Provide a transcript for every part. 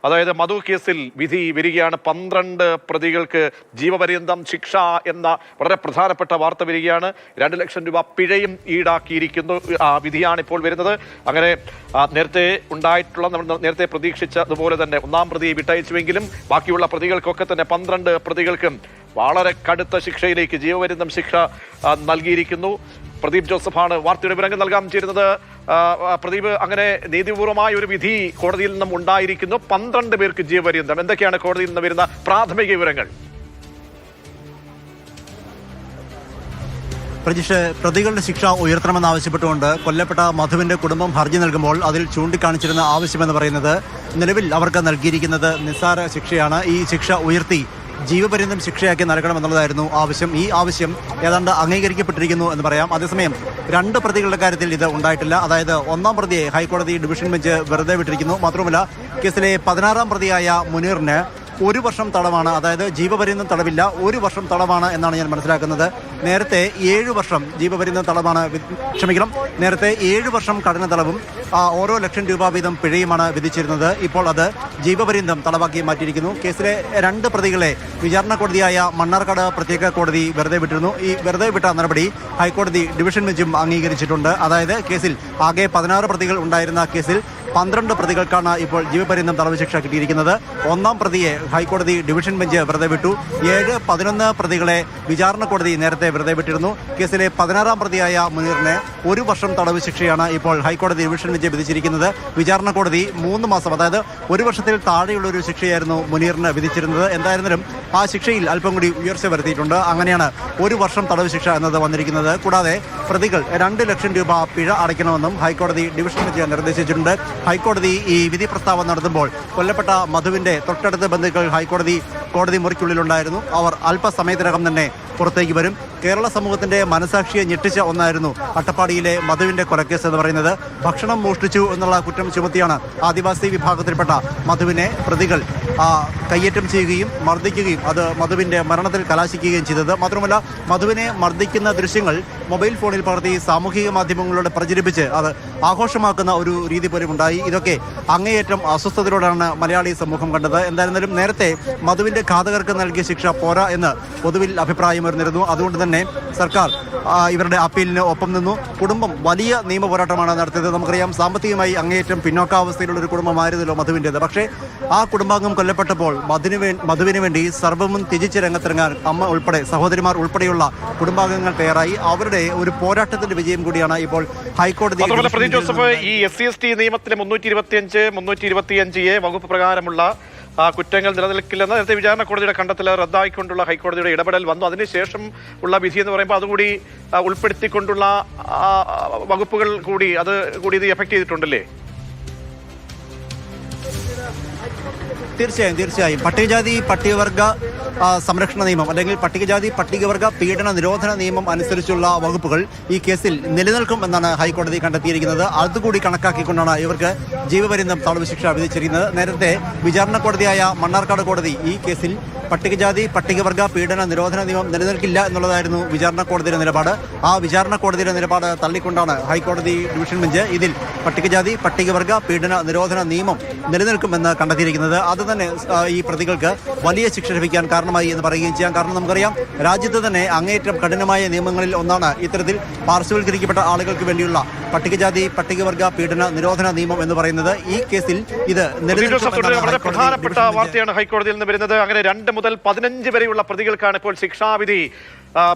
അതായത് മധു കേസിൽ വിധി വരികയാണ്. 12 പ്രതികൾക്ക് ജീവപര്യന്തം ശിക്ഷ എന്ന വളരെ പ്രധാനപ്പെട്ട വാർത്ത വരികയാണ്. 2 ലക്ഷം രൂപ പിഴയും ഈടാക്കിയിരിക്കുന്നു. വിധിയാണ് ഇപ്പോൾ വരുന്നത്. അങ്ങനെ നേരത്തെ ഉണ്ടായിട്ടുള്ള നമ്മൾ നേരത്തെ പ്രതീക്ഷിച്ചതുപോലെ തന്നെ 1-ാം പ്രതിയെ വിട്ടയച്ചുവെങ്കിലും ബാക്കിയുള്ള പ്രതികൾക്കൊക്കെ തന്നെ 12 പ്രതികൾക്കും വളരെ കടുത്ത ശിക്ഷയിലേക്ക് ജീവപര്യന്തം ശിക്ഷ നൽകിയിരിക്കുന്നു. പ്രദീപ് ജോസഫാണ് വാർത്തയുടെ വിവരങ്ങൾ നൽകാൻ ചേരുന്നത്. പ്രദീപ്, അങ്ങനെ നീതിപൂർവമായ ഒരു വിധി കോടതിയിൽ നിന്നും ഉണ്ടായിരിക്കുന്നു. 12 പേർക്ക് ജീവപര്യന്തം. എന്തൊക്കെയാണ് കോടതിയിൽ നിന്ന് വരുന്ന പ്രാഥമിക വിവരങ്ങൾ? പ്രജിഷ്, പ്രതികളുടെ ശിക്ഷ ഉയർത്തണമെന്നാവശ്യപ്പെട്ടുകൊണ്ട് കൊല്ലപ്പെട്ട മധുവിന്റെ കുടുംബം ഹർജി നൽകുമ്പോൾ അതിൽ ചൂണ്ടിക്കാണിച്ചിരുന്ന ആവശ്യമെന്ന് പറയുന്നത് നിലവിൽ അവർക്ക് നൽകിയിരിക്കുന്നത് നിസ്സാര ശിക്ഷയാണ്. ഈ ശിക്ഷ ഉയർത്തി ജീവപര്യന്തം ശിക്ഷയാക്കി നൽകണമെന്നുള്ളതായിരുന്നു ആവശ്യം. ഈ ആവശ്യം ഏതാണ്ട് അംഗീകരിക്കപ്പെട്ടിരിക്കുന്നു എന്ന് പറയാം. അതേസമയം 2 പ്രതികളുടെ കാര്യത്തിൽ ഇത് ഉണ്ടായിട്ടില്ല. അതായത് 1-ാം പ്രതിയെ ഹൈക്കോടതി ഡിവിഷൻ ബെഞ്ച് വെറുതെ വിട്ടിരിക്കുന്നു. മാത്രമല്ല, കേസിലെ 16-ാം പ്രതിയായ മുനീറിന് 1 വർഷം തടവാണ്. അതായത് ജീവപര്യന്തം തടവില്ല, 1 വർഷം തടവാണ് എന്നാണ് ഞാൻ മനസ്സിലാക്കുന്നത്. നേരത്തെ 7 വർഷം ജീവപര്യന്തം തടവാണ്, നേരത്തെ 7 വർഷം കഠിന തടവും ഓരോ ലക്ഷം രൂപ വീതം പിഴയുമാണ് വിധിച്ചിരുന്നത്. ഇപ്പോൾ അത് ജീവപര്യന്തം തടവാക്കി മാറ്റിയിരിക്കുന്നു. കേസിലെ 2 പ്രതികളെ വിചാരണ കോടതിയായ മണ്ണാർക്കാട് പ്രത്യേക കോടതി വെറുതെ വിട്ടിരുന്നു. ഈ വെറുതെ വിട്ട നടപടി ഹൈക്കോടതി ഡിവിഷൻ ബെഞ്ചും അംഗീകരിച്ചിട്ടുണ്ട്. അതായത് കേസിൽ ആകെ 16 പ്രതികൾ ഉണ്ടായിരുന്ന കേസിൽ 12 പ്രതികൾക്കാണ് ഇപ്പോൾ ജീവപര്യന്തം തടവ് ശിക്ഷ കിട്ടിയിരിക്കുന്നത്. 1-ാം പ്രതിയെ ഹൈക്കോടതി ഡിവിഷൻ ബെഞ്ച് വെറുതെ വിട്ടു. 7-11 പ്രതികളെ വിചാരണ കോടതി നേരത്തെ വെറുതെ വിട്ടിരുന്നു. കേസിലെ 16-ാം പ്രതിയായ മുനീറിന് 1 വർഷം തടവ് ശിക്ഷയാണ് ഇപ്പോൾ ഹൈക്കോടതി ഡിവിഷൻ ബെഞ്ച് വിധിച്ചിരിക്കുന്നത്. വിചാരണ കോടതി 3 മാസം, അതായത് 1 വർഷത്തിൽ താഴെയുള്ള ഒരു ശിക്ഷയായിരുന്നു മുനീറിന് വിധിച്ചിരുന്നത്. എന്തായിരുന്നാലും ആ ശിക്ഷയിൽ അല്പം കൂടി ഉയർച്ച വരുത്തിയിട്ടുണ്ട്. അങ്ങനെയാണ് 1 വർഷം തടവ് ശിക്ഷ എന്നത് വന്നിരിക്കുന്നത്. കൂടാതെ പ്രതികൾ 2 ലക്ഷം രൂപ പിഴ അടയ്ക്കണമെന്നും ഹൈക്കോടതി ഡിവിഷൻ ബെഞ്ച് നിർദ്ദേശിച്ചിട്ടുണ്ട്. ഹൈക്കോടതി ഈ വിധി പ്രസ്താവന നടത്തുമ്പോൾ കൊല്ലപ്പെട്ട മധുവിന്റെ തൊട്ടടുത്ത ബന്ധുക്കൾ കോടതി മുറിക്കുള്ളിലുണ്ടായിരുന്നു. അവർ അല്പസമയത്തിനകം തന്നെ പുറത്തേക്ക് വരും. കേരള സമൂഹത്തിന്റെ മനസാക്ഷിയെ ഞെട്ടിച്ച ഒന്നായിരുന്നു അട്ടപ്പാടിയിലെ മധുവിന്റെ കൊലക്കേസ് എന്ന് പറയുന്നത്. ഭക്ഷണം മോഷ്ടിച്ചു എന്നുള്ള കുറ്റം ചുമത്തിയാണ് ആദിവാസി വിഭാഗത്തിൽപ്പെട്ട മധുവിനെ പ്രതികൾ കയ്യേറ്റം ചെയ്യുകയും മർദ്ദിക്കുകയും അത് മധുവിന്റെ മരണത്തിൽ കലാശിക്കുകയും ചെയ്തത്. മാത്രമല്ല, മധുവിനെ മർദ്ദിക്കുന്ന ദൃശ്യങ്ങൾ മൊബൈൽ ഫോണിൽ പകർത്തി സാമൂഹിക മാധ്യമങ്ങളിലൂടെ പ്രചരിപ്പിച്ച് അത് ആഘോഷമാക്കുന്ന ഒരു രീതി പോലും ഉണ്ടായി. ഇതൊക്കെ അങ്ങേയറ്റം അസ്വസ്ഥതയോടാണ് മലയാളി സമൂഹം കണ്ടത്. എന്തായിരുന്നാലും നേരത്തെ മധുവിന്റെ ഘാതകർക്ക് നൽകിയ ശിക്ഷ പോരാ എന്ന് പൊതുവിൽ അഭിപ്രായം വരുന്നിരുന്നു. അതുകൊണ്ട് തന്നെ സർക്കാർ ഇവരുടെ അപ്പീലിന് ഒപ്പം നിന്നു. കുടുംബം വലിയ നിയമ പോരാട്ടമാണ് നടത്തിയത്. നമുക്കറിയാം, സാമ്പത്തികമായി അങ്ങേയറ്റം പിന്നോക്കാവസ്ഥയിലുള്ള ഒരു കുടുംബമായിരുന്നല്ലോ മധുവിൻ്റേത്. പക്ഷേ ആ കുടുംബാംഗം കൊല്ലപ്പെട്ടപ്പോൾ മധുവിന് വേണ്ടി സർവ്വവും ത്യജിച്ച് രംഗത്തിറങ്ങാൻ അമ്മ ഉൾപ്പെടെ സഹോദരിമാർ ഉൾപ്പെടെയുള്ള കുടുംബാംഗങ്ങൾ തയ്യാറായി. അവരുടെ ഒരു പോരാട്ടത്തിന്റെ വിജയം കൂടിയാണ് ഇപ്പോൾ ഹൈക്കോടതി. ഈ SC/ST നിയമത്തിലെ 325A വകുപ്പ് പ്രകാരമുള്ള കുറ്റങ്ങൾ നിലനിൽക്കില്ലെന്ന് നേരത്തെ വിചാരണ കോടതിയുടെ കണ്ടെത്തൽ റദ്ദായിക്കൊണ്ടുള്ള ഹൈക്കോടതിയുടെ ഇടപെടൽ വന്നു. അതിനുശേഷം ഉള്ള വിധി എന്ന് പറയുമ്പോൾ അതുകൂടി ഉൾപ്പെടുത്തിക്കൊണ്ടുള്ള വകുപ്പുകൾ കൂടി ഇത് എഫക്ട് ചെയ്തിട്ടുണ്ടല്ലേ? തീർച്ചയായും പട്ടികജാതി പട്ടികവർഗ സംരക്ഷണ നിയമം അല്ലെങ്കിൽ പട്ടികജാതി പട്ടികവർഗ പീഡന നിരോധന നിയമം അനുസരിച്ചുള്ള വകുപ്പുകൾ ഈ കേസിൽ നിലനിൽക്കും എന്നാണ് ഹൈക്കോടതി കണ്ടെത്തിയിരിക്കുന്നത്. അതുകൂടി കണക്കാക്കിക്കൊണ്ടാണ് ഇവർക്ക് ജീവപര്യന്തം തടവ് ശിക്ഷ വിധിച്ചിരിക്കുന്നത്. നേരത്തെ വിചാരണ കോടതിയായ മണ്ണാർക്കാട് കോടതി ഈ കേസിൽ പട്ടികജാതി പട്ടികവർഗ പീഡന നിരോധന നിയമം നിലനിൽക്കില്ല എന്നുള്ളതായിരുന്നു വിചാരണ കോടതിയുടെ നിലപാട്. ആ വിചാരണ കോടതിയുടെ നിലപാട് തള്ളിക്കൊണ്ടാണ് ഹൈക്കോടതി ഡിവിഷൻ ബെഞ്ച് ഇതിൽ പട്ടികജാതി പട്ടികവർഗ പീഡന നിരോധന നിയമം നിലനിൽക്കുമെന്ന് കണ്ടെത്തിയിരിക്കുന്നത്. അത് തന്നെ ഈ പ്രതികൾക്ക് വലിയ ശിക്ഷ ലഭിക്കാൻ കാരണമായി എന്ന് പറയുകയും ചെയ്യാം. കാരണം നമുക്കറിയാം, രാജ്യത്ത് തന്നെ അങ്ങേയറ്റം കഠിനമായ നിയമങ്ങളിൽ ഒന്നാണ് ഇത്തരത്തിൽ പാർശ്വവൽക്കരിക്കപ്പെട്ട ആളുകൾക്ക് വേണ്ടിയുള്ള പട്ടികജാതി പട്ടികവർഗ പീഡന നിരോധന നിയമം എന്ന് പറയുന്നത്. ഈ കേസിൽ ഇത് വളരെ പ്രധാനപ്പെട്ട വാർത്തയാണ് ഹൈക്കോടതിയിൽ നിന്ന് വരുന്നത്. അങ്ങനെ 2 മുതൽ 15 വരെയുള്ള പ്രതികൾക്കാണ് ഇപ്പോൾ ശിക്ഷാവിധി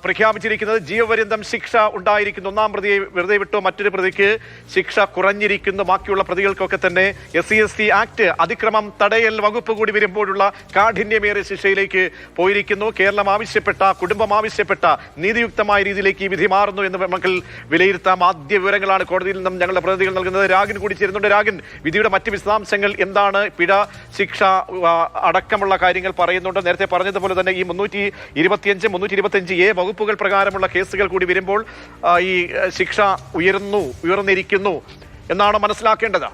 പ്രഖ്യാപിച്ചിരിക്കുന്നത്. ജീവപര്യന്തം ശിക്ഷ ഉണ്ടായിരിക്കുന്നു. 1-ാം പ്രതിയെ വെറുതെ വിട്ടു, മറ്റൊരു പ്രതിക്ക് ശിക്ഷ കുറഞ്ഞിരിക്കുന്നു. ബാക്കിയുള്ള പ്രതികൾക്കൊക്കെ തന്നെ SC/ST ആക്ട് അതിക്രമം തടയൽ വകുപ്പ് കൂടി വരുമ്പോഴുള്ള കാഠിന്യമേറിയ ശിക്ഷയിലേക്ക് പോയിരിക്കുന്നു. കേരളം ആവശ്യപ്പെട്ട, കുടുംബം ആവശ്യപ്പെട്ട നീതിയുക്തമായ രീതിയിലേക്ക് ഈ വിധി മാറുന്നു എന്ന് നമുക്ക് വിലയിരുത്താം. ആദ്യ വിവരങ്ങളാണ് കോടതിയിൽ നിന്നും ഞങ്ങളുടെ പ്രതിനിധികൾ നൽകുന്നത്. രാഗിൻ കൂടി ചേരുന്നുണ്ട്. രാഗിൻ, വിധിയുടെ മറ്റ് വിശദാംശങ്ങൾ എന്താണ്? പിഴ, ശിക്ഷ അടക്കമുള്ള കാര്യങ്ങൾ പറയുന്നുണ്ട്. നേരത്തെ പറഞ്ഞതുപോലെ തന്നെ ഈ 325, 325A വകുപ്പുകൾ പ്രകാരമുള്ള കേസുകൾ കൂടി വരുമ്പോൾ ഈ ശിക്ഷ ഉയർന്നിരിക്കുന്നു എന്നാണ് മനസ്സിലാക്കേണ്ടത്.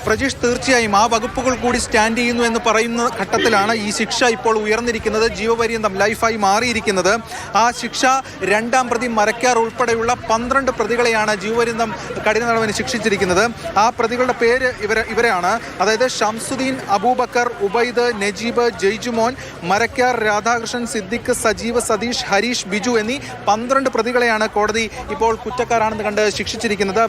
പ്രജീഷ്, തീർച്ചയായും ആ വകുപ്പുകൾ കൂടി സ്റ്റാൻഡ് ചെയ്യുന്നു എന്ന് പറയുന്ന ഘട്ടത്തിലാണ് ഈ ശിക്ഷ ഇപ്പോൾ ഉയർന്നിരിക്കുന്നത്, ജീവപര്യന്തം ലൈഫായി മാറിയിരിക്കുന്നത്. ആ ശിക്ഷ രണ്ടാം പ്രതി മരക്കാർ ഉൾപ്പെടെയുള്ള 12 പ്രതികളെയാണ് ജീവപര്യന്തം കഠിന തടവിന് ശിക്ഷിച്ചിരിക്കുന്നത്. ആ പ്രതികളുടെ പേര് ഇവരാണ്. അതായത് ഷംസുദ്ദീൻ, അബൂബക്കർ, ഉബൈദ്, നജീബ്, ജയ്ജുമോൻ, മരക്കാർ, രാധാകൃഷ്ണൻ, സിദ്ദിഖ്, സജീവ്, സതീഷ്, ഹരീഷ്, ബിജു എന്നീ 12 പ്രതികളെയാണ് കോടതി ഇപ്പോൾ കുറ്റക്കാരാണെന്ന് കണ്ട് ശിക്ഷിച്ചിരിക്കുന്നത്.